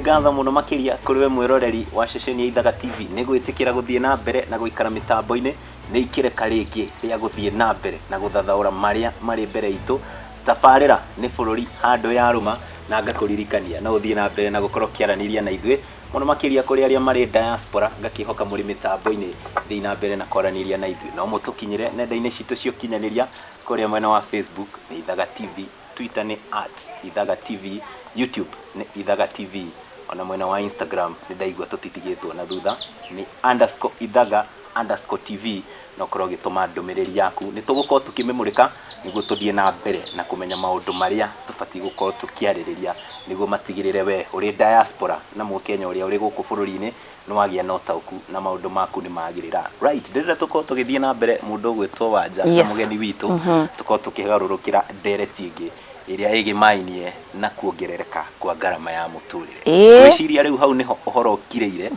ngatho muno makiria kuri we mwiroreri wa ceceni ya Ithaga TV ni gwitikira guthie na mbere na guikara mitambo-ini ni ikireka ringi ria guthie na mbere na guthathaura maria mari mbere itu. Tabarira ni bururi handu ya ruma na ngakuririkania no uthie na mbere na gukorwo kiaraniria na ithwe muno makiria kuri aria mari diaspora ngakihoka muri mitambo-ini thii na mbere na kwaraniria na ithwe no mutukinyire nenda-ini citu cio kinyaniria kuri mwena wa Facebook ni Ithaga TV, Twitter ni @Ithaga TV, YouTube ni Ithaga TV, ona mwena wa Instagram ni ndaigua tutitigitwo na thutha ni _Ithaga_TV no korwo gituma ndumiriri yaku ni tugukorwo tukimemurika niguo tuthie na mbere na kumenya maundu maria tubati gukorwo tukiaririria niguo matigirire we uri diaspora na mukenya uria uri guku bururi-ini ni wagia na utauku na maundu maku ni magirira. Right, ndira tukorwo tugithie na mbere mundu gwitwo Wanja na mugeni witu tukorwo tukigarurukira ndereti ingi iria igimainie na kuongerereka kwa garama ya muturire. Gwiciria riu hau niho uhoro ukireire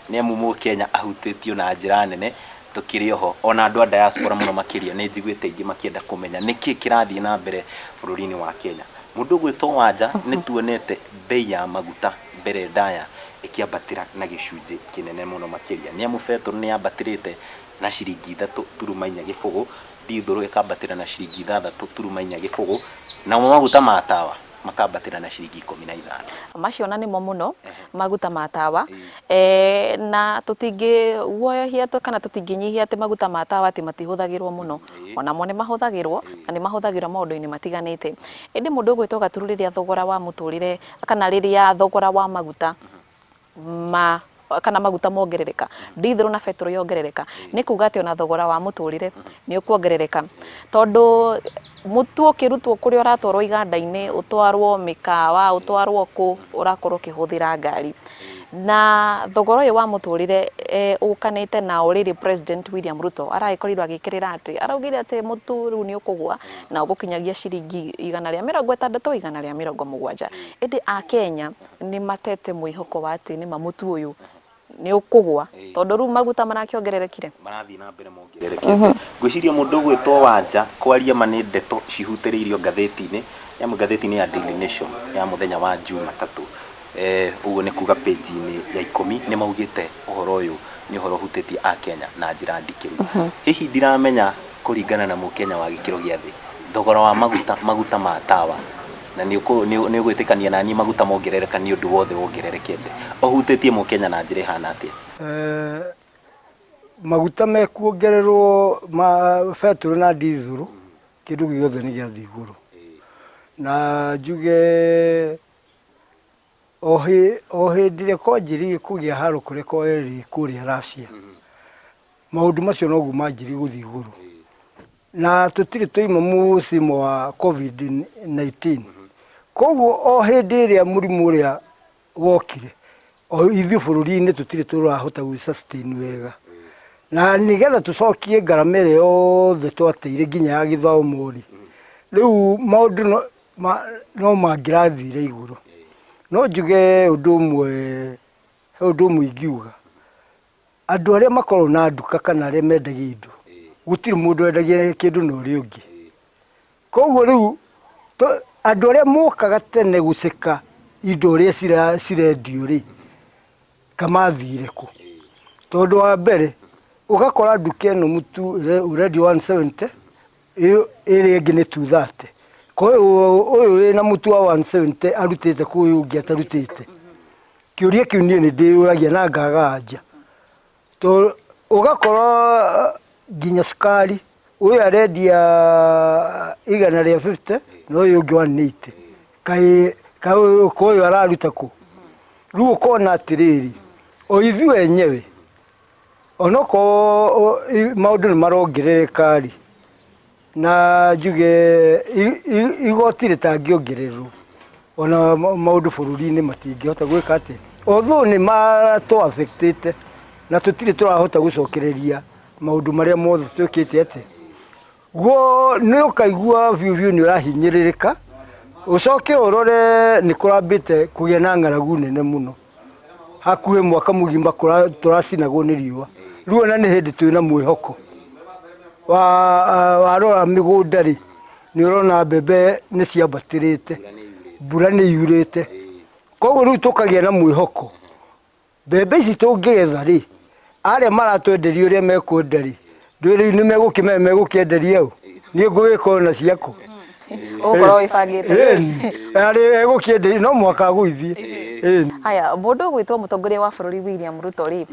ni amu mukenya ahutitio na njira nene tukiri oho ona andu a diaspora muno makiria ni njiguite ingi makienda kumenya niki kirathie na mbere bururi-ini wa Kenya. Mundu gwitwo Wanja ni tuonete bei ya maguta mbere ndaya ikiambatira na gicunji kinene muno makiria ni amu betro ni ambatirite na ciringi 3.4 gibugu, dithuru ikambatira na ciringi 6.4 gibugu na maguta ma tawa makambatira na ciringi 15. Macio na nimo muno maguta ma tawa na tutingi guoyohia kana tutinginyihia ati maguta ma tawa ati matihuthagirwo muno ona mo ni mahuthagirwo na ni mahuthagira maundu-ini matiganite. Indi mundu gwitwo Gaturu riria thogora wa muturire kana riria thogora wa maguta kana maguta mongerereka, dithuru na betro yongerereka, ni kuga ati ona thogora wa muturire ni ukuongerereka tondu mutu ukirutwo kuri uratwarwo iganda-ini utwarwo mikawa utwarwo ku urakorwo kihuthira ngari na thogora uyu wa muturire ukanite na uriri President William Ruto araikorirwo agikirira ati araugire ati mutu riu ni ukugwa na ugukinyagia ciringi 160 170. Indi a Kenya ni matete mwihoko wa ati ni mamutu uyu ni ukugwa tondu riu maguta marakiongererekire marathii na mbere mongererekire. Gwiciria mundu gwitwo Wanja kwaria mani ndeto cihutiriirio ngatheti-ini ya ngatheti-ini ya Daily Nation ya muthenya wa Jumatatu. Uguo ni kuga page-ini ya 10 ni maugite uhoro uyu ni uhoro huteti a Kenya na njira ndikiru. Hihi ndiramenya kuringana na mukenya wa gikiro gia thi thogora wa maguta ma tawa na ni gwitikania na ni maguta mongerereka ni undu wothe wongererekete ohutetie mukenya na njira hana atia? Maguta mekuongererwo betro na dithuru kindu giothe ni gia thiguru na njuge ohindire konjiri kugia haru kuri koeri kuria Russia maundu macio nogu manjiri guthiguru na tutiri tuima musimu wa COVID-19 koguo o hindi iria murimu uria wokire o ithu bururi-ini tutiri turahota gu sustain wega na nigetha tucokie garama ĩrĩa yothe twateire nginya ya githomo ri riu maundu no mangirathire iguru no njuge undu umwe ingiuga andu aria makorwo na nduka kana aria mendagia indo gutiri mundu endagia kindu na uria ungi koguo riu andu aria mokaga tene guceka indo uria cirendio ri kamathire ku tondu wa mbere ugakora nduka ino mutu urendio 170 iri ingi ni 230 uyu wina mutu wa 170 arutite ku uyu ungi atarutite kiuria kiu nie ni ndiuragia na ngaga anja to ugakora ginya sukari uyu arendia 150 no uyu ungi 180 kai uyu araruta ku riu ukona atiriri o ithu wenyewe onoko maundu ni marongerereka ri na njuge igoti ritangiongererwo ona maundu bururi-ini matingihota gwika ati although ni mato affected na tutiri turahota gucokereria maundu maria mothe tukite ati guo ni ukaigua biu ni urahinyiririka ucoke urore ni kurambite kugia na ng'aragu nene muno hakuhe mwaka mugimba turacinagwo ni riua riu na ni hindi twina mwihoko warora migunda ri ni urona mbembe ni ciambatirite mbura ni yurite koguo riu tukagia na mwihoko mbembe ici tũngĩgetha rĩ arĩa maratwenderia ũrĩa mekwenda rĩ ndwĩrĩ nĩ megũkĩenderia ũ niĩ ngũgĩkorwo na ciakũ ukorwo wibangite arĩ egũkĩenderia no mwaka gũithie haya mundu gwitwo mutongoria wa bururi William Ruto ri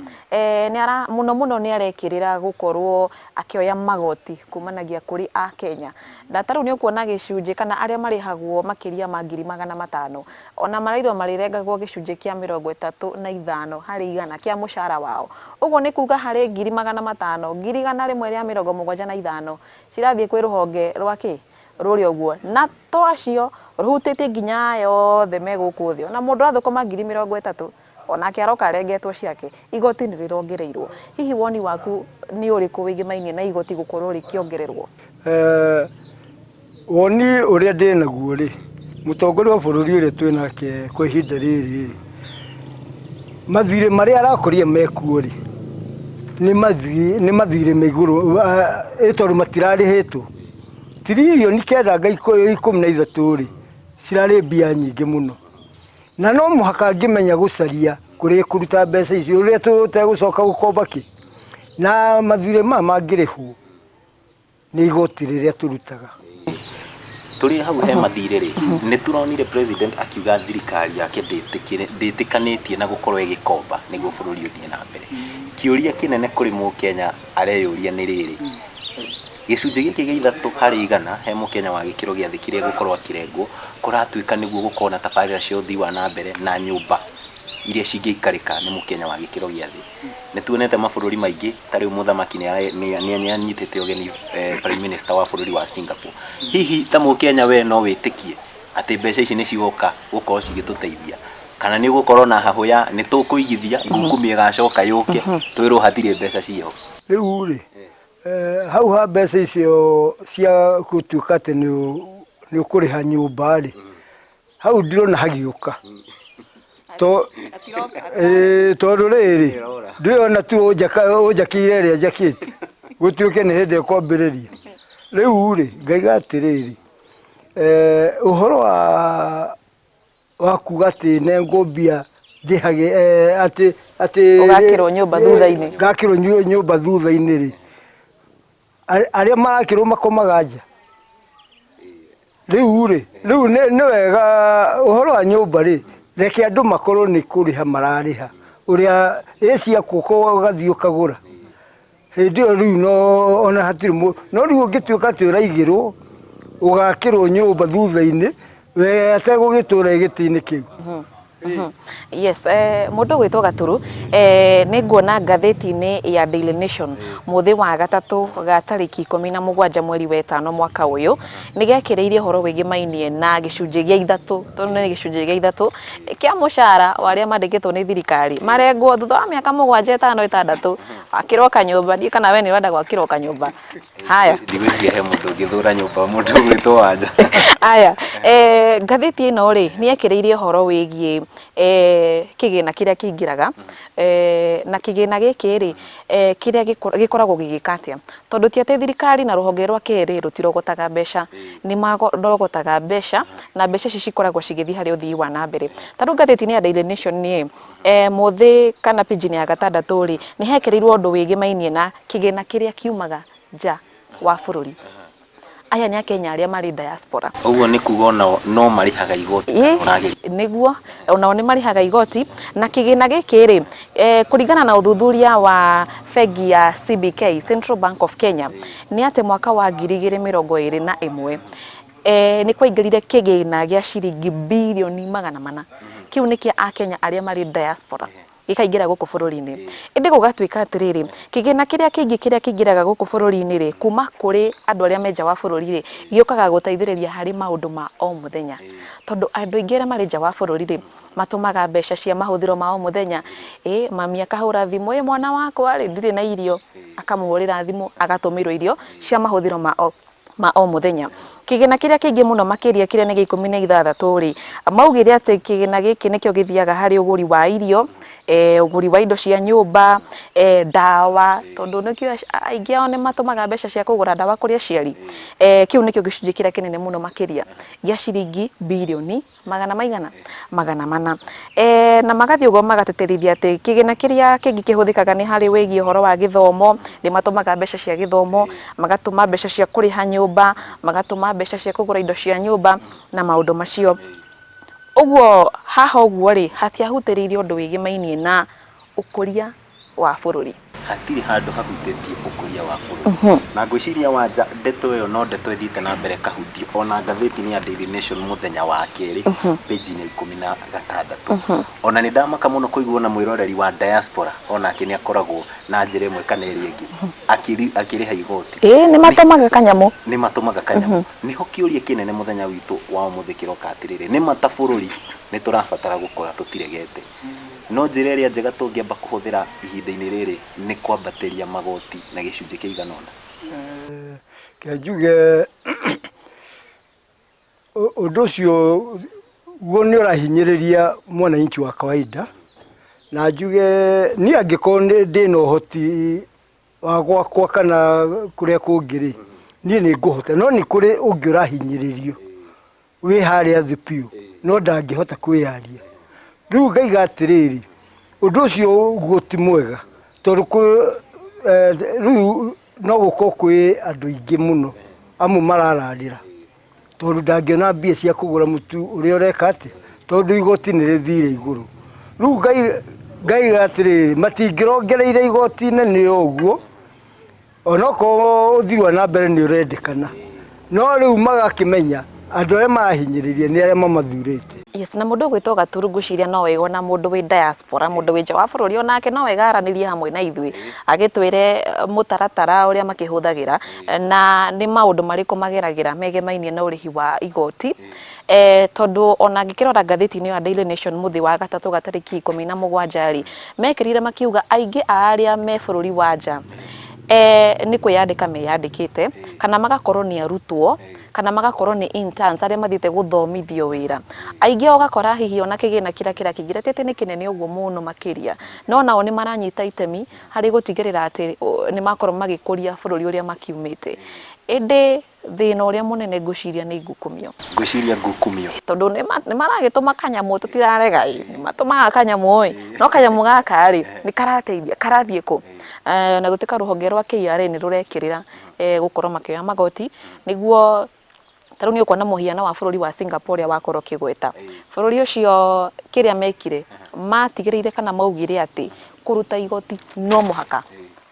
muno ni arekirira gukorwo akioya magoti kumanagia kuri a Kenya na taru ni ukuona gicunje kana aria marihagwo makiria ma 500,000 ona marairo marirengagwo gicunje kia 35 hari igana kia mushara wao uguo ni kuga hari 500,000 ngirigana rimwe ria 75 cirathie kwi ruhonge rwaki ruri oguo na to acio ruhutite nginya yothe meguku thio na mundu athukoma 30,000 onake aroka arengetwo ciake igoti ni rirongereirwo hihi woni waku ni uriku wigimainie na igoti gukorwo rikiongererwo woni uria ndinaguo ri mutongoria wa bururi uria twinake kwa ihinda riri mathire maria arakoria mekuo ri ni mathire meguru etoru matirarihitwo tiririoni kenda ngai 13 ri cirarĩ mbia nyingĩ mũno na no mũhaka ngĩmenya gũcaria kũrĩa kũruta mbeca icio ũrĩa tũtegũcoka gũkomba kĩ na mathirĩ mangĩrĩhwo nĩ igoti rĩrĩa tũrutaga turi hau he mathirĩ rĩ nĩ turonire president akiuga thirikari yake ndĩtĩkanĩtie na gũkorwo ĩgĩkomba nĩguo bũrũri ũthiĩ na mbere kĩũria kĩnene kũrĩ mũkenya areyũria nĩ rĩrĩ gicunjĩ gĩkĩ gĩa ithatũ harĩ igana he mũkenya wa gĩkĩro gĩa thĩ kĩrĩa gũkorwo akĩrengwo kũratuĩka nĩguo gũkorwo na tabarĩra cia ũthii wa na mbere na nyũmba iria cingĩikarĩka nĩ mũkenya wa gĩkĩro gĩa thĩ nĩ tuonete mabũrũri maingĩ ta rĩu mũthamaki nĩ anyitĩte ũgeni prime minister wa bũrũri wa Singapore hihi ta mũkenya we no wĩtĩkie atĩ mbeca ici nĩ cigoka gũkorwo cigĩtũteithia kana nĩ gũkorwo na hahũ ya nĩ tũkũigithia ngukumi ĩgacoka yũke twĩrwo hatirĩ mbeca ciho rĩu rĩ hau ha mbeca icio cia gũtuĩka atĩ nĩ ũkũrĩha nyũmba rĩ hau ndirona hagĩũka tondũ rĩrĩ ndĩona tu ũnjakĩire ĩrĩa njakĩte gũtuĩke nĩ hĩndĩ ĩkwambĩrĩria rĩu rĩ ngaiga atĩrĩrĩ ũhoro wa kuga atĩ nĩ ngũmbia ndĩhage atĩ ũgakĩrwo nyũmba thutha-inĩ ngakĩrwo nyũmba thutha-inĩ rĩ arĩa marakĩrwo makomaga nja rĩu nĩ wega ũhoro wa nyũmba rĩ reke andũ makorwo nĩ kũrĩha mararĩha ũrĩa ciakwo ũgathiĩ ũkagũra hĩndĩ ĩyo rĩu ona hatirĩ no rĩu ũngĩtuĩka atĩ ũraigĩrwo ũgakĩrwo nyũmba thutha-inĩ we ategũgĩtũra gĩtĩ-inĩ kĩu yes mundu gwitwo Gaturu ni nguona ngatheti-ini ya Daily Nation muthi wa gatatu ga tariki 17 mweri wa 5 mwaka uyu ni gekireirie horo wigimainie na gicunjĩ gĩa ithatũ tondu ni gicunjĩ gĩa ithatũ kia mushara waria mandikitwo ni thirikari marengwo thutha wa miaka 7 5 6 akirwo kanyumba ndi kana we ni wenda gwakirwo kanyumba haya ndigwikia he mundu ngithura nyumba mundu gwitwo wanja haya ngatheti ino ri ni ekireirie horo wigie kigina kiria kingiraga na kigina giki ri kiria gikoragwo gigikatia tondu ti ate thirikari na ruhonge rwa keri rutirogotaga mbeca ni marogotaga mbeca na mbeca ici cikoragwo cigithii hari uthii wa na mbere tondu ngatheti-ini ya Daily Nation ni muthi kana page-ini ya gatandatũ ri ni hekereirwo undu wigimainie na kigina kiria kiumaga nja wa bururi aya ni akenya aria mari diaspora uguo ni kuga no marihaga igoti niguo onao ni marihaga igoti na kigina giki ri kuringana na uthuthuria wa bengi ya CBK Central Bank of Kenya ni ate mwaka wa 2021 ni kwaingirire kigina gia ciringi bilioni 400 kiu ni kia akenya aria mari diaspora gikaingira guku bururi-ini indi gugatuika atiriri kigina kiria kingi kiria kingiraga guku bururi-ini ri kuma kuri andu aria menja wa bururi ri giokaga guteithiriria hari maundu ma o muthenya tondu andu aingi mari nja wa bururi ri matumaga mbeca cia mahuthiro ma o muthenya mami akahura thimu mwana wakwa ri ndire na irio akamuhurira thimu agatumirwo irio cia mahuthiro ma o muthenya kigina kiria kingi muno makiria kiria ni 16 ri maugire ati kigina giki nikio githiaga hari uguri wa irio uguri wa indo cia nyumba dawa tondu nikio aingi ao ni matumaga mbeca cia kugura dawa kuri aciari kiu nikio gicunji kiria kinene muno makiria gia ciringi bilioni magana mana na magathi ugo magateterithia ati kigina kiria kingi kihuthikaga ni hari wigi uhoro wa githomo ni matumaga mbeca cia githomo magatuma mbeca cia kuriha nyumba magatuma mbeca cia kugura indo cia nyumba na maundu macio uguo haha uguo ri hatiahutiririe undu wigimainie na ukuria wa bururi hatiri handu hahutĩtie ũkũria wa bũrũri na ngwĩciria wanja ndeto ĩyo no ndeto ĩthiĩte na mbere kahutio ona ngathĩti-inĩ ya Daily Nation mũthenya wa kerĩ page-inĩ 16 ona nĩ ndamaka mũno kũigua na mwĩroreri wa diaspora onake nĩ akoragwo na njĩra ĩmwe kana ĩrĩa ĩngĩ akĩrĩha igoti nĩ matumaga kanyamũ niho kĩũria kĩnene mũthenya witũ wa ũmũthĩ kĩroka atĩrĩrĩ nĩ mata bũrũri nĩ tũrabatara gũkora tũtiregete no njĩra ĩrĩa njega tũngĩamba kũhũthĩra ihinda-inĩ rĩrĩ nĩ kwambatĩria magoti na gĩcunjĩ kĩigana ũna kĩanjuge ũndũ ũcio guo nĩ ũrahinyĩrĩria mwananchi wa kawaida na njuge niĩ angĩkorwo ndĩ na ũhoti wa gwakwa kana kũrĩa kũngĩ-rĩ niĩ nĩ ngũhota no nĩ kũrĩ ũngĩ ũrahinyĩrĩrio wĩ harĩa thĩ biũ no ndangĩhota kwĩyaria rĩu ngaiga atĩrĩrĩ ũndũ ũcio guo ti mwega tondũ rĩu no gũkorwo kwĩ andũ aingĩ mũno amwe marararĩra tondũ ndangĩona mbia cia kũgũra mũtu ũrĩa ũreka atĩ tondũ igoti nĩ rĩthire igũrũ rĩu ngaiga atĩrĩrĩ matingĩrongereire igoti inene ũguo onokorwo ũthii wa na mbere nĩ ũrendekana no rĩu magakĩmenya andũ arĩa marahinyĩrĩria nĩ arĩa mamathurĩte yes na mundu gwitwo Gaturu ngwiciria no wego na mundu wi diaspora mundu wi nja wa bururi onake no wega aranirie hamwe na ithui agitwire mutaratara uria makihuthagira na ni maundu mariku mageragira megemainie na urihi wa igoti tondu ona ngikirora ngathiti-ini ya Daily Nation muthi wa gatatu gatariki 17 ri mekirire makiuga aingi aria me bururi wa nja ni kwiyandika meyandikite kana magakorwo ni arutwo kana magakorwo ni interns aria mathite guthomithio wira aingi ogakora hihi ona kigina kira kingire tete ni kinene uguo muno makiria no nao ni maranyita itemi hari gutigirira ati ni makorwo magikuria bururi uria makiumite ende thina uria munene ngwiciria ni ngukumio tondu ni maragituma kanyamu tutirarega ni matumaga kanyamu no kanyamu gaka ri ni karateithia karathie ku na gutika ruhonge rwa KRA ni rurekirira gukorwo makioya magoti niguo taru ni ukona muhiana wa bururi wa Singapore wakorwo kigweta bururi ucio kiria mekire matigiriire kana maugire ati kuruta igoti no muhaka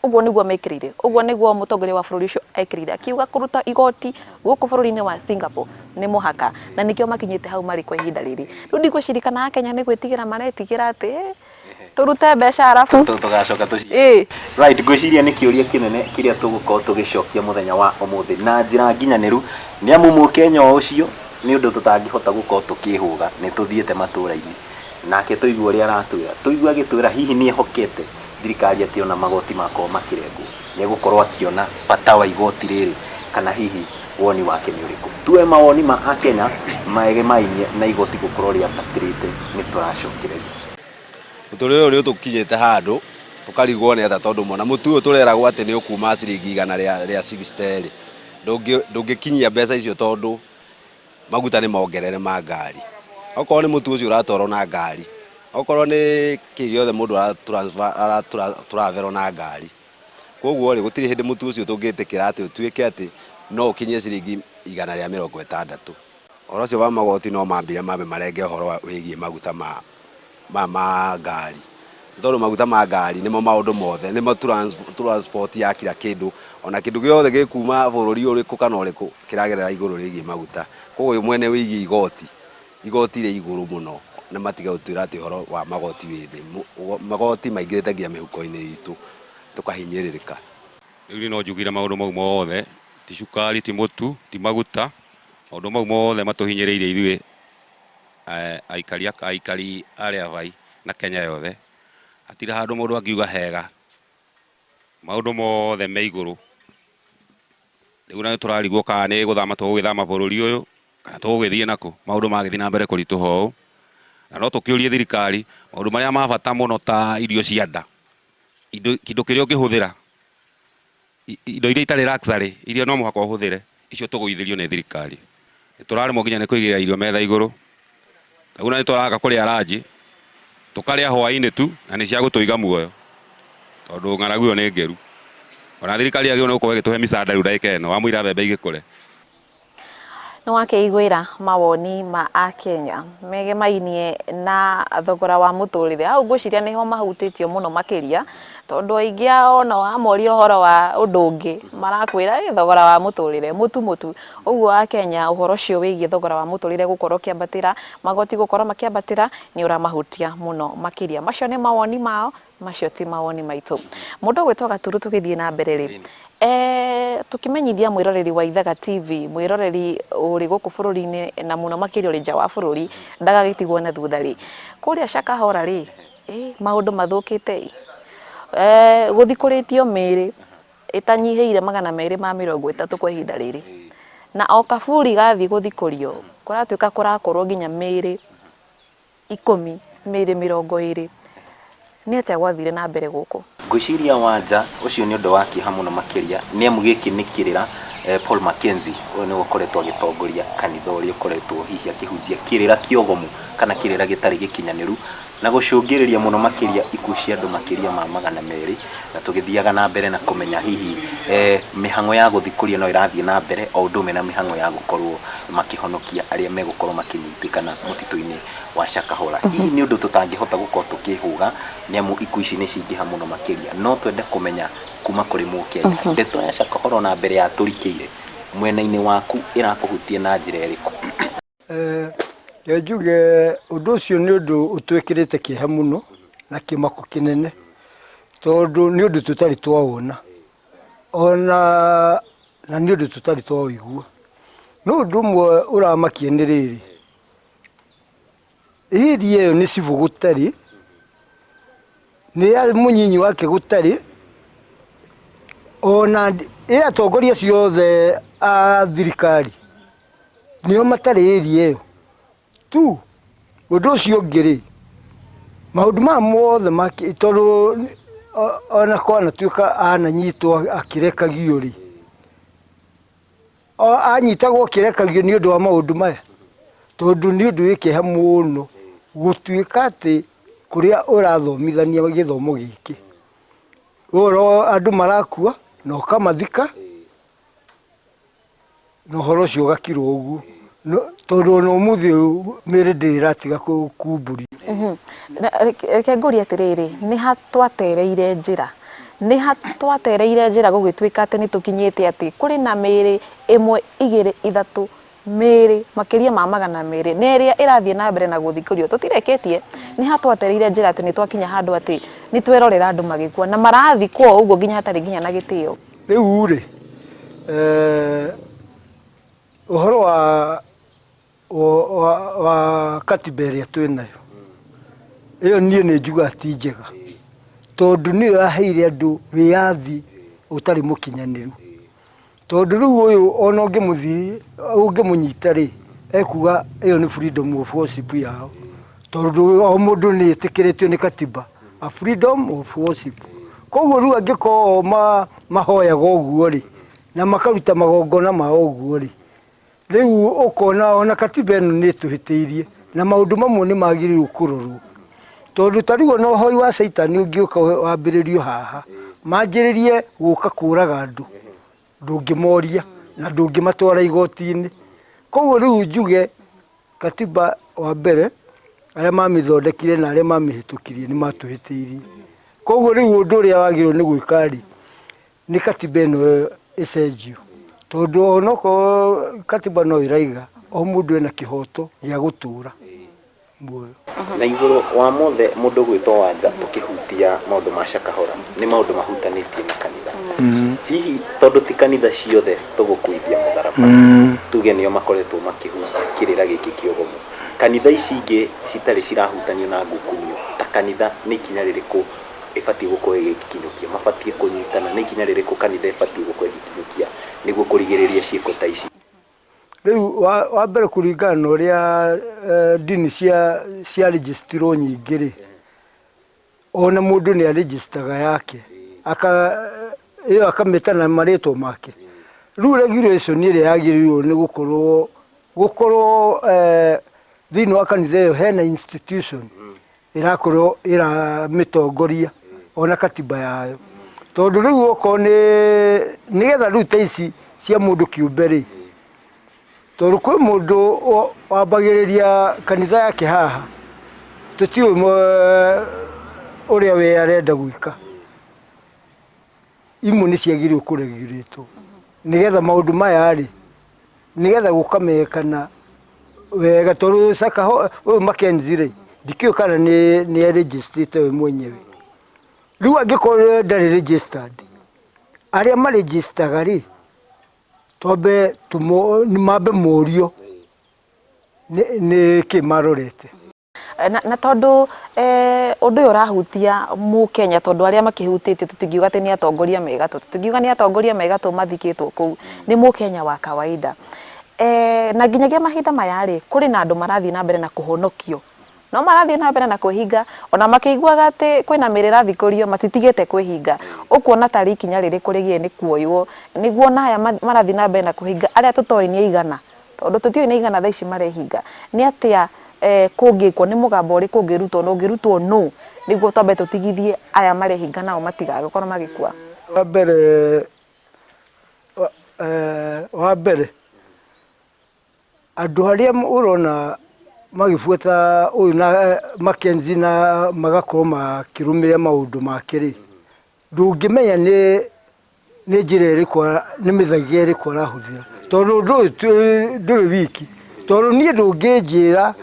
uguo niguo mekirire uguo niguo mutongoria wa bururi ucio ekirire akiuga kuruta igoti guku bururi-ini wa Singapore ni muhaka na nikio makinyite hau mari kwa ihinda riri riu ndigwicirikana Akenya ni gwitigira maretigira ati turute mbeca arafu tugacoka right ngwiciria ni kiuria kinene kiria tugukorwo tugicokia muthenya wa umuthi na njira nginyaniru ni amu Mukenya ucio ni undu tutangihota gukorwo tukihuga ni tuthiete matura-ini nake tuigua uria aratwira tuigua agitwira hihi ni ehokete thirikari ati ona magoti makoo makirengwo ni gukorwo akiona bata wa igoti riri kana hihi woni wake ni uriku tuwe mawoni ma Akenya maegemaine na igoti gukorwo riambatirite ni turacokereria muturire uyu tukinyite handu tukarigwo ni ata tondu mona mutu uyu tureragwo ati ni ukuma ciringi 100 ria 60 ri ndungikinyia mbeca icio tondu maguta ni mongerere ma ngari okorwo ni mutu ucio uratwarwo na ngari okorwo ni kigiothe mundu travel na ngari koguo ri gutiri hindi mutu ucio tungitikira ati utuike ati no ukinyie ciringi 160 oro cio wa magoti no mambire marenge horo wigie maguta ma ngari tondu maguta ma ngari nimo maundu mothe nimo transport ya kila kindu ona kindu giothe gikuma bururi uriku kana uriku kiragerera iguru rigie maguta koguo uyu mwene wigie igoti ri iguru muno na matiga utwira ati horo wa magoti withi magoti maingirite ngia mihuko-ini itu tukahinyiririka riu no njugire maundu mau mothe ti cukari ti mutu ti maguta maundu mau mothe matuhinyiriire ithuĩ aikari aria vai na Kenya yothe atira handu mundu akiuga hega maundu mothe me iguru riu na turarigwo kana ni guthama tugithama bururi uyu kana tugithie nako maundu magithii na mbere kurituha uu na no tukiurie thirikari maundu maria ma bata muno ta irio cia nda kindo kiria ungihuthira indo iria itari luxury iria no muhaka uhuthire icio tuguithirio ni thirikari turaremwo nginya ni kuigira irio metha iguru riu na turaga kuria ranji tukaria hwaini tu na ni cia gutuiga muoyo tondu ng'aragu yo ni ngeru ona thirikari agio no kuwe gituhe misada riu ndaika ino wamwira bebe igikure no wakeiguira mawoni ma Akenya megemainie na thogora wa muturire au ngwiciria niho mahutitio muno makiria tondu aingi ona wamoria uhoro wa undungi marakwira thogora wa muturire mutu uguo Akenya uhoro cio wigie thogora wa muturire gukorwo kiambatira magoti gukorwo makiambatira ni uramahutia muno makiria macio ni mawoni mao macio ti mawoni maitu mundu gwitwa Gaturu tugithie na mbere ri tukimenyithia mwiroreri wa Ithaga TV mwiroreri uri guku bururi-ini na muno makiria uri nja wa bururi ndagagitigwo na thutha ri kuria Shakahora ri maundu mathukite guthikuritio miri itanyihiire 230 kwa ihinda riri na o kaburi gathi guthikurio kuratuika kurakorwo nginya miri 10 miri 20 ni atia gwathire na mbere guku ngwiciria wanja ucio ni undu wa kiha muno makiria ni amu giki ni kirira Paul Mackenzie uyu ni ukoretwo agitongoria kanitha uria ukoretwo hihi akihunjia kirira kiogomu kana kirira gitari gikinyaniru na gucungiriria muno makiria ikuũ cia andu makiria ma 200 na tugithiaga na mbere na kumenya hihi mihango ya guthikuria no irathie na mbere o undu mena mihango ya gukorwo makihonokia aria megukorwo makinyitikana mutito-ini wa Shakahora hihi ni undu tutangihota gukorwo tukihuga ni amu ikuũ ici ni cingiha muno makiria no twende kumenya kuma kuri Mukenya ndeto ya Shakahora na mbere ya turikiire mwena-ini waku irakuhutia na njira iriku njuge undu ucio ni undu utwikirite kieha muno na kimako kinene tondu ni undu tutari twawona ona na ni undu tutari twaigua no undu mwe uramakia ni riri iria iyo ni cibu gutari ni ya munyinyi wake gutari ona atongoria ciothe a thirikari nio matari iria iyo tu undu ucio ngiri maundu ma mothe maki tondu ona kwana tuika ananyitwo akirekagio ri anyitagwo akirekagio ni undu wa maundu maya tondu ni undu wikiha muno gutuika ati kuria urathomithania githomo giki uro andu marakua na ukamathika no horo cio gakirwo uguo tondu no muthi miri ndiratiga kumburi reke nguri atiriri ni hatwatereire njira gugituika ati ni tukinyite ati kuri na miri 1 2 3 miri makiria ma 200 neria irathie na mbere na guthikurio tutireketie ni hatwatereire njira ati ni twakinya handu ati ni twerorera andu magikua na marathikwo uguo nginya hatari nginya na gitio riu ri uhoro wa katiba iria twinayo iyo nie ni njuga ati njega tondu ni yaheire andu wiathi utari mukinyaniru tondu riu uyu ona ungimunyita ri ekuga iyo ni freedom of worship yao tondu o mundu ni itikiritio ni katiba a freedom of worship koguo riu angiko mahoyaga uguo ri na makaruta magongona ma uguo ri riu ukona ona katiba ino ni tuhitiirie na maundu mamwe ni magirirwo kurorwo tondu tarigo no hoi wa Saitani ungiuka wambiririo haha manjiririe guka kuraga andu ndungimoria na ndungimatwara igoti-ini koguo riu njuge katiba wa mbere aria mamithondekire na aria mamihitukirie ni matuhitiirie koguo riu undu uria wagirwo ni gwika ri ni katiba ino icenjio tondu onoko katiba no iraiga o mundu ena kihoto gia gutura muoyo na iguru wa mothe mundu gwitwo wanja tukihutia maundu ma Shakahora ni maundu mahutanitie na kanitha hihi tondu ti kanitha ciothe tugukuithia mutharaba tuge nio makoretwo makihutia kirira giki kiogomu kanitha ici ingi citari cirahutanio na ngukumio ta kanitha ni ikinya ririku ibatie gukorwo igikinyukia mabatie kunyitana ni ikinya ririku kanitha ibatie gukorwo igikinyukia niguo kurigiriria ciiko ta ici? Riu wa mbere kuringana na uria ndini cia registrwo nyingĩ rĩ, ona mũndũ nĩ aregistaga yake ĩyo akamĩta na marĩtwa make. Rĩu regulation ĩrĩa yagĩrĩirwo nĩ gũkorwo thĩinĩ wa kanitha ĩyo hena institution ĩrakorwo ĩramĩtongoria ona katiba yayo, tondũ rĩu okorwo nĩgetha rĩu ta ici cia mũndũ kĩũmbe rĩ, tondũ kwĩ mũndũ wambagĩrĩria kanitha yake haha tũtiũĩ ũrĩa we arenda gwĩka, imwe nĩ ciagĩrĩirwo kũregulĩtwo nĩgetha maũndũ maya rĩ, nĩgetha gũkamenyekana wega, tondũ Saka ũyũ Mackenzie rĩ, ndikĩũĩ kana nĩ registered we mwenyewe. Rĩu angĩkorwo ndarĩ registered, arĩa maregistaga rĩ, twambe mambe mũrio nĩ kĩ marorete. Na tondu undu uyu urahutia Mukenya, tondu aria makihutĩtie tũtingiuga atĩ nĩ atongoria mega, tũtingiuga nĩ atongoria mega mathikĩtwo kũu, nĩ Mukenya wa kawaida. Na nginyagia mahinda maya rĩ, kũrĩ na andũ marathiĩ na mbere na kũhonokio, no marathiĩ na mbere na kwĩhinga, ona makĩiguaga atĩ kwĩna mĩrĩ ĩrathikũrio matitigĩte kwĩhinga. Ũkuona tarĩ ikinya rĩrĩkũ rĩgiĩ nĩ kuoywo nĩguo na aya marathiĩ na mbere na kwĩhinga arĩa tũtoĩ nĩ aigana, tondu tũtiũĩ nĩ aigana thaa ici marehinga. Nĩ atĩa kũngĩkwo, nĩ mũgambo ũrĩkũ ũngĩrutwo na ũngĩrutwo nũ nĩguo twambe tũtigithie aya marehinga nao matigagĩkorwo magĩkua? Wa mbere andũ arĩa ũrona magibuata ũyũ na Mackenzie na magakorwo makĩrũmĩrĩra maũndũ make rĩ, ndũngĩmenya nĩ njĩra ĩrĩkũ, nĩ mĩthaigĩ ĩrĩkũ arahũthĩra, tondũ ũndũ ũyũ ndũrĩ wiki. Tondũ niĩ ndũngĩnjĩra,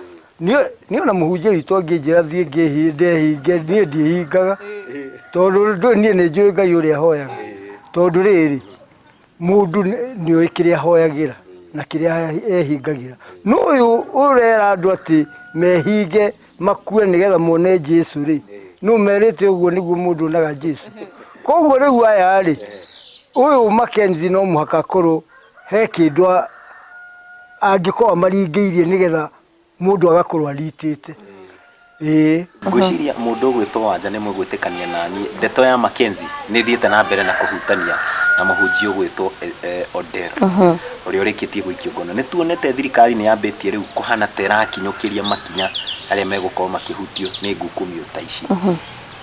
niĩ ona mũhunjia witũ angĩnjĩra thiĩ ndehinge, niĩ ndiĩhingaga, tondũ niĩ nĩ njũĩ Ngai ũrĩa hoyaga. Tondũ rĩrĩ, mũndũ nĩ oĩ kĩrĩa ahoyagĩra na kĩrĩa ehingagĩra. No ũyũ ũrera andũ atĩ mehinge makue nĩgetha mone Jesũ rĩ, no merĩte ũguo nĩguo mũndũ onaga Jesũ. Koguo rĩu aya rĩ, ũyũ Mackenzie no mũhaka akorwo he kĩndũ angĩkorwo maringĩirie nĩgetha mũndũ agakorwo aritĩte. Ngwĩciria mũndũ ũgwĩtwo Wanja nĩ mũgwĩtĩkania naniĩ, ndeto ya Mackenzie nĩ thiĩte na mbere na kũhutania na mũhunjia ũgwĩtwo Odero ũrĩa ũrĩkĩtie gũikio ngono. Nĩ tuonete thirikari nĩ yambĩtie rĩu kũhana ta ĩrakinyũkĩria makinya arĩa megũkorwo makĩhutio nĩ ngukumio ta ici.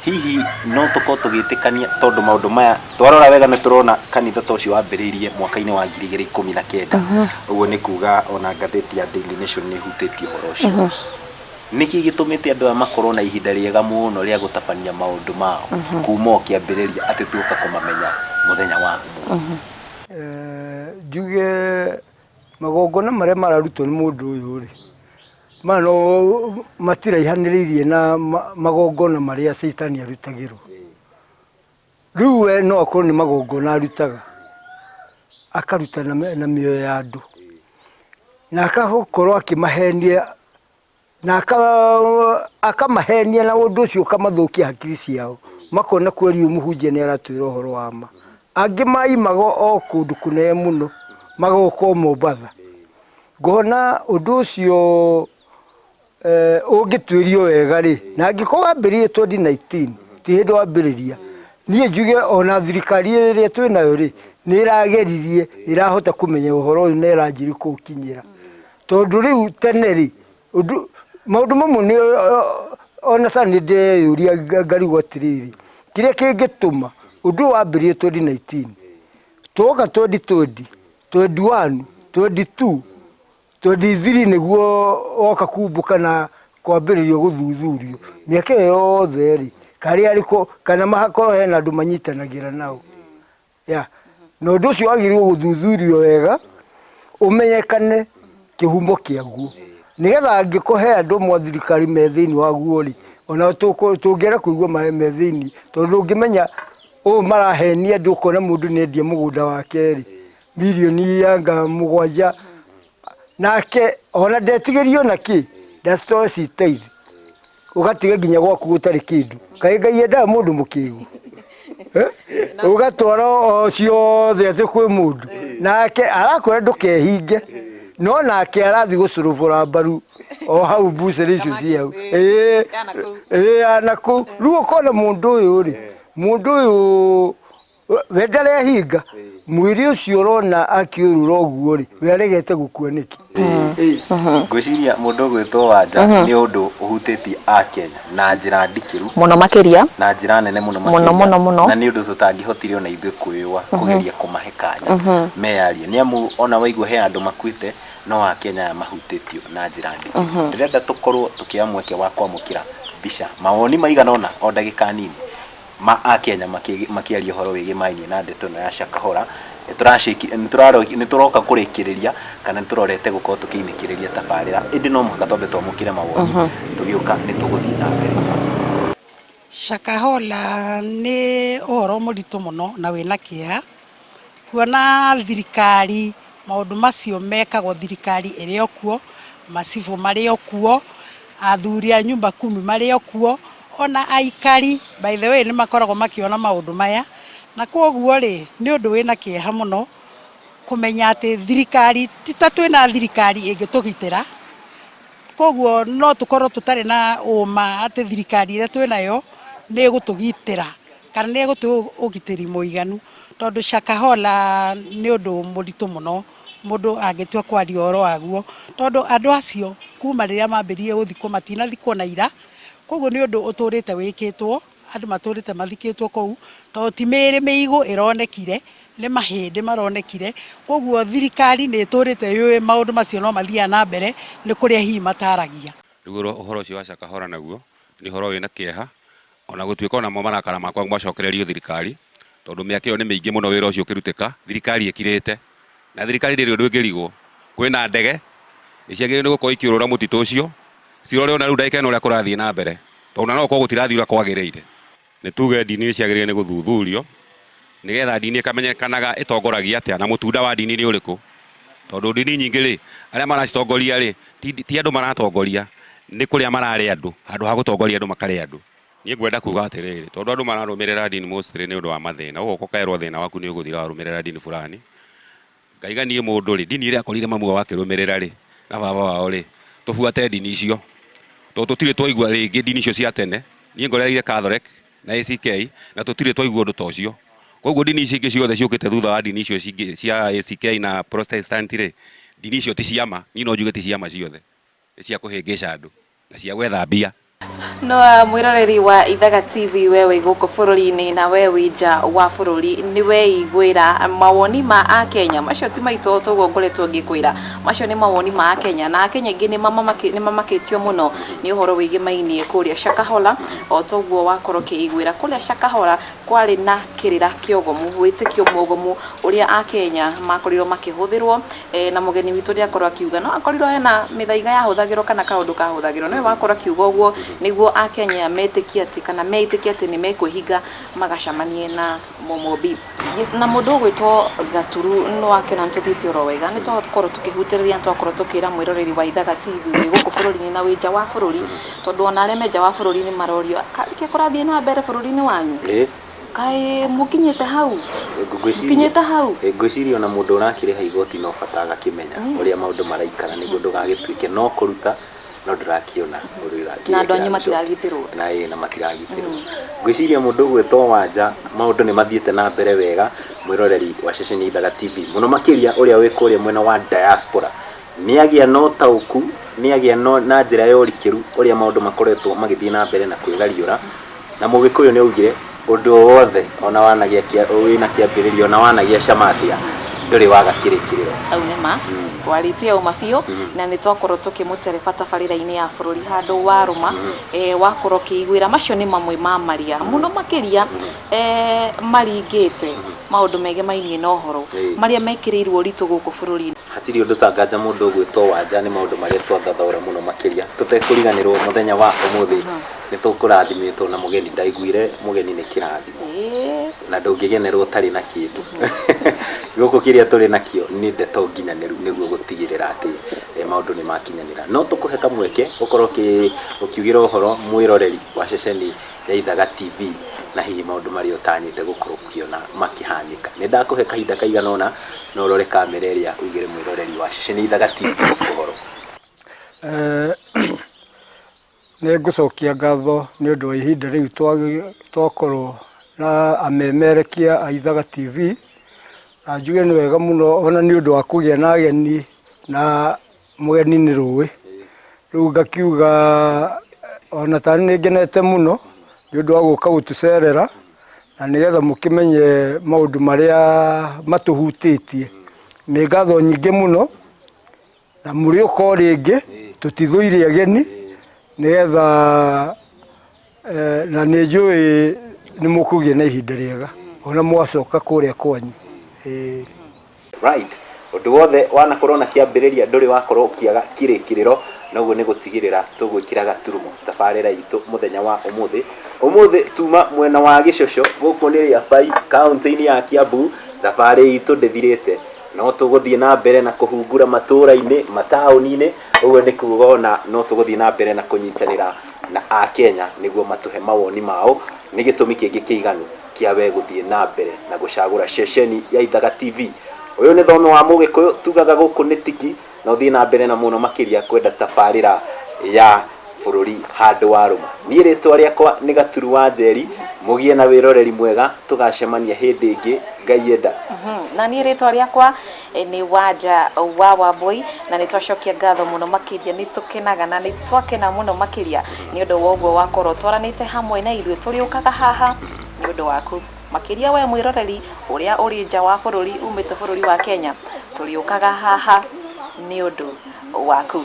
Hihi no tũkorwo tũgĩtĩkania, tondũ maũndũ maya twarora wega nĩ tũrona kanitha ta ũcio wambĩrĩirie mwaka-inĩ wa 2019, ũguo nĩ kuga ona ngathĩti ya Daily Nation nĩ ĩhutĩtie ũhoro ũcio. Nĩkĩ gĩtũmĩte andũ aya makorwo na ihinda rĩega mũno rĩa gũtabania maũndũ mao kuma o kĩambĩrĩria atĩ tuoka kũmamenya mũthenya wa ũmũthĩ? Njuge magongona marĩa mararutwo nĩ mũndũ ũyũ rĩ, matiraihanĩrĩirie na magongona marĩa Caitani arutagĩrwo. Rĩu we no akorwo nĩ magongona arutaga, akaruta na mĩoyo ya andũ, na akakorwo akĩmahenia, na akamahenia na ũndũ ũcio ũkamathũkia hakiri ciao, makona kweri mũhunjia nĩ aratwĩra ũhoro wa ma. Angĩ maimaga o kũndũ kũnene mũno, magoka o Mombatha. Ngona ũndũ ũcio ũngĩtuĩrio wega rĩ, na angĩkorwo wambĩrĩrie 2019 ti hĩndĩ wambĩrĩria, niĩ njuge ona thirikari ĩrĩa twĩnayo rĩ, nĩ ĩrageririe, ĩrahota kũmenya ũhoro ũyũ na ĩranjĩrĩ kũũkinyĩra. Tondũ rĩu tene rĩ, maũndũ mamwe nĩ ona ta nĩ ndĩreyũria ngarigwo atĩrĩrĩ, kĩrĩa kĩngĩtũma ũndũ wambĩrĩrie 2019, twoka 2020, 21, 22, 23 nĩguo woka kumbũka na kwambĩrĩrio gũthuthurio. Mĩaka ĩyo yothe rĩ, karĩa arĩko kana mahakorwo hena andũ manyitanagĩra nao. Na ũndũ ũcio wagĩrĩirwo gũthuthurio wega, ũmenyekane kĩhumo kĩaguo, nĩgetha angĩkũhe andũ mwa thirikari me thĩinĩ waguo rĩ, ona tũngĩera kũigua me thĩinĩ, tondũ ũngĩmenya ũũ marahenia andũ, ũkona mũndũ nĩendia mũgũnda wake rĩ, mirioni yanga 7, nake ona ndetigĩrio na kĩ, ndacitwara citaithi, ũgatiga nginya gwaku gũtarĩ kĩndũ. Kaĩ Ngai endaga mũndũ mũkĩgu? Ũgatwara o ciothe atĩ kwĩ mũndũ, nake arakwĩra ndũkehinge no nake arathi gũcũrũbũra mbaru o hau mbucĩrĩ icio ciao ana kũu rĩu ũkona mũndũ ũyũ rĩ mũndũ ũyũ we ndarehinga mwĩrĩ ũcio ũrona akĩũrũra ũguo rĩ we aregete gũkua nĩkĩ ngwĩciria mũndũ ũgwĩtwo Wanja nĩ ũndũ ũhutĩtie Akenya na njĩra ndikĩru mũno makĩria na njĩra nene mũno mũno na nĩ ũndũ tũtangĩhotire ona ithuĩ kwĩyũa kũgeria kũmahe kanya meyarie nĩ amu ona waigua he andũ makuĩte no Akenya aya mahutĩtio na njĩra ndikĩru ndĩrenda tũkorwo tũkĩoya mweke wa kwamũkĩra mbica mawoni maigana ũna o ndagĩka nini ma Akenya makĩaria ũhoro wĩgiĩ mainĩ na ndeto ĩno ya Shakahola nĩ tũroka kũrĩkĩrĩria kana nĩ tũrorete gũkorwo tũkĩinĩkĩrĩria tabarĩra ĩndĩ no mũhaka twambe twamũkĩre mawoni tũgĩũka nĩ tũgũthiĩ na mbere. Shakahola nĩ ũhoro mũritũ mũno na wĩna kĩeha kuona thirikari maũndũ macio mekagwo thirikari ĩrĩ o kuo macibũ marĩ o kuo athuri a nyumba kumi marĩ o kuo ona aikari by the way nĩ makoragwo makiona maũndũ maya na kwoguo rĩ nĩ ũndũ wĩna kĩeha mũno kũmenya atĩ thirikari ti ta twĩna thirikari ĩngĩtũgitĩra kwoguo no tũkorwo tũtarĩ na ũma atĩ thirikari ĩrĩa twĩnayo nĩ ĩgũtũgitĩra kana nĩ ĩgũtũhe ũgitĩri mũiganu tondũ Shakahola nĩ ũndũ mũritũ mũno mũndũ angĩtua kwaria ũhoro waguo tondũ andũ acio kuma rĩrĩa mambĩrĩrie gũthikwo matinathikwo na ira kwoguo nĩ ũndũ ũtũrĩte wĩkĩtwo andũ matũrĩte mathikĩtwo kũu tondũ ti mĩĩrĩ mĩigũ ĩronekire nĩ mahĩndĩ maronekire kwoguo thirikari nĩ ĩtũrĩte yũĩ maũndũ macio no mathiaga na mbere nĩ kũrĩa hihi mataragia. Rĩu ũhoro ũcio wa Shakahola naguo nĩ ũhoro wĩna kĩeha ona gũtuĩka ona mo marakara makwa macokererio thirikari tondũ mĩaka ĩyo nĩ mĩingĩ mũno wĩra ũcio ũkĩrutĩka thirikari ĩkirĩte na thirikari ndĩrĩ ũndũ ĩngĩrigwo kwĩna ndege nĩ ciagĩrĩire nĩ gũkorwo ikĩũrũra mũtitũ ũcio cirore ona rĩu ndagĩka ĩno ũrĩa kũrathiĩ na mbere tondũ no gũkorwo gũtirathiĩ ũrĩa kwagĩrĩire nĩ tuge ndini nĩ ciagĩrĩire nĩ gũthuthurio nĩgetha ndini ĩkamenyekanaga ĩtongoragia atĩa na mũtunda wa ndini nĩ ũrĩkũ tondũ ndini nyingĩ rĩ arĩa maracitongoria rĩ ti andũ maratongoria nĩ kũrĩa mararĩ andũ handũ ha gũtongoria andũ makarĩ andũ niĩ ngwenda kuga atĩrĩrĩ tondũ andũ mararũmĩrĩra ndini mostly nĩ ũndũ wa mathĩna ũguo ũkaerwo thĩna waku nĩ ũgũthira warũmĩrĩra ndini fulani ngaiga niĩ mũndũ rĩ ndini ĩrĩa akorire mamu wao akĩrũmĩrĩra rĩ na baba wao rĩ tũbuate ndini icio tondũ tũtirĩ twaigua rĩngĩ ndini icio cia tene niĩ ngorereire Catholic na ACK na tũtirĩ twaigua ũndũ ta ũcio kwoguo ndini icio ingĩ ciothe ciũkĩte thutha wa ndini icio cia ACK na Protestant rĩ ndini icio ti ciama niĩ no njuge ti ciama ciothe nĩ cia kũhĩngĩca andũ na cia gwetha mbia. No mwĩroreri wa Ithaga TV wewe gũkũ bũrũri-inĩ na wewe nja wa bũrũri nĩ weiguĩra mawoni ma Akenya macio ti maitũ tũguo ngoretwo ngĩkwĩra macio nĩ mawoni ma Akenya na Akenya aingĩ nĩ mamakĩtio mũno nĩ ũhoro wĩgiĩ mainĩ kũrĩa Shakahola o toguo wakorwo kĩiguĩra kũrĩa Shakahola kwarĩ na kĩrĩra kĩogomu wĩtĩkio mũgomu ũrĩa Akenya makorirwo makĩhũthĩrwo na mũgeni witũ nĩ akorwo akiuga no akorirwo hena mĩthaiga yahũthagĩrwo kana kaũndũ kahũthagĩrwo no wakorwo akiuga ũguo nĩguo Akenya metĩkia atĩ kana meĩtĩkia atĩ nĩ mekwĩhinga magacamanie na mũmũmbi na mũndũ ũgwĩtwo Gaturu no wakĩona nĩtũthiĩte oro wega nĩ twakorwo tũkĩhutĩrĩria twakorwo tũkĩra mwĩroreri wa Ithaga TV wĩ gũkũ bũrũri-inĩ na wĩ nja wa bũrũri tondũ ona arĩa me nja wa bũrũri nĩ marorio kĩrĩa kũrathiĩ na mbere bũrũri-inĩ wanyu kaĩ mũkinyĩte hau ngwĩciria ona mũndũ ũrakĩrĩha igoti no bata agakĩmenya ũrĩa maũndũ maraikara nĩguo ndũgagĩtuĩke no kũruta no ndĩrakĩona ũrĩa ũrakĩrĩha na andũ anyu matiragitĩrwo na matiragitĩrwo ngwĩciria mũndũ ũgwĩtwo Wanja maũndũ nĩ mathiĩte na mbere wega mwĩroreri wa ceceni Ithaga TV mũno makĩria ũrĩa wĩ kũrĩa mwena wa diaspora nĩ agĩa no taũku nĩ agĩa no na njĩra ya ũrikĩru ũrĩa maũndũ makoretwo magĩthiĩ na mbere na kwĩgariũra na mũgĩkũyũ nĩ augire ũndũ wothe ona wanagia wĩna kĩambĩrĩrio ona wanagia camatia ndũrĩ waga kĩrĩkĩrĩro au nĩma twarĩtie uma biũ na nĩ twakorwo tũkĩmũtereba tabarĩra-inĩ ya bũrũri handũ warũma wakorwo kĩiguĩra macio nĩ mamwe ma maria mũno makĩria maringĩte maũndũ mege mainĩ na ũhoro marĩa mekĩrĩirwo ũritũ gũkũ bũrũri-inĩ hatirĩ ũndũ tanganja mũndũ ũgwĩtwo Wanja nĩ maũndũ marĩa twathathaũra mũno makĩria tũtekũriganĩrwo mũthenya wa ũmũthĩ nĩ tũkũrathimĩtwo na mũgeni ndaiguire mũgeni nĩ kĩrathimo na ndũngĩgenerwo ũtarĩ na kĩndũ gũkũ kĩrĩa tũrĩ nakĩo nĩ ndeto nginyanĩru nĩguo gũtigĩrĩra atĩ maũndũ nĩ makinyanĩra no tũkũhe kamweke ũkorwo ũkiugĩra ũhoro mwĩroreri wa ceceni ya Ithaga TV na hihi maundu maria utanyite gukorwo ukiona makihanika. Ni ndakuhe kahinda kaigana ona no urore kamera iria uigire mwiroreri wa ceceni Ithaga TV uhoro. Nĩ ngũcokia ngatho nĩ ũndũ wa ihinda rĩu twakorwo na amemerekia a Ithaga TV, na njuge nĩ wega mũno ona nĩ ũndũ wa kũgĩa na ageni, na mũgeni nĩ rũĩ. Rĩu ngakiuga ona tani nĩ ngenete mũno nĩ ũndũ wa gũka gũtũcerera na nĩgetha mũkĩmenye maũndũ marĩa matũhutĩtie. Nĩ ngatho nyingĩ mũno na mũrĩ ũko rĩngĩ tũtithũire ageni nĩgetha na nĩ njũĩ nĩ mũkũgĩa na ihinda rĩega ona mwacoka kũrĩa kwanyu. Right, undu wothe wanakorwo na kiambĩrĩria ndũrĩ wakorwo ũkĩaga kĩrĩkĩrĩro, noguo nĩ gũtigĩrĩra tũgwĩkĩra gaturumo tabarĩra itũ mũthenya wa ũmũthĩ tuma mwena wa Gĩcũcũ gũkũ nĩ Rĩabai kaunti-inĩ ya Kiambu. Thabarĩ itũ ndĩthirĩte, no tũgũthiĩ na mbere na kũhungura matũũra-inĩ mataũni-inĩ. Ũguo nĩ kuuga ona no tũgũthiĩ na mbere na kũnyitanĩra na Akenya nĩguo matũhe mawoni mao. Nĩ gĩtũmi kĩngĩ kĩiganu kĩa we gũthiĩ na mbere na gũcagũra ceceni ya Ithaga TV. Ũyũ nĩ thono wa Mũgĩkũyũ tugaga gũkũ nĩ tiki, na ũthiĩ na mbere na mũno makĩria kwenda tabarĩra ya bũrũri handũ wa rũma. Niĩ rĩtwa rĩakwa nĩ Gaturu wa Njeri, mũgĩe na wĩroreri mwega, tũgacemania hĩndĩ ĩngĩ Ngai enda. Na niĩ rĩtwa rĩakwa nĩ Wanja wa Wambui, na nĩ twacokia ngatho mũno makĩria, nĩ tũkenaga na nĩ twakena mũno makĩria nĩ ũndũ wa ũguo wakorwo twaranĩte hamwe na ithuĩ tũrĩũkaga haha nĩ ũndũ waku. Makĩria we mwĩroreri ũrĩa ũrĩ nja wa bũrũri umĩte bũrũri wa Kenya, tũrĩũkaga haha nĩ ũndũ waku.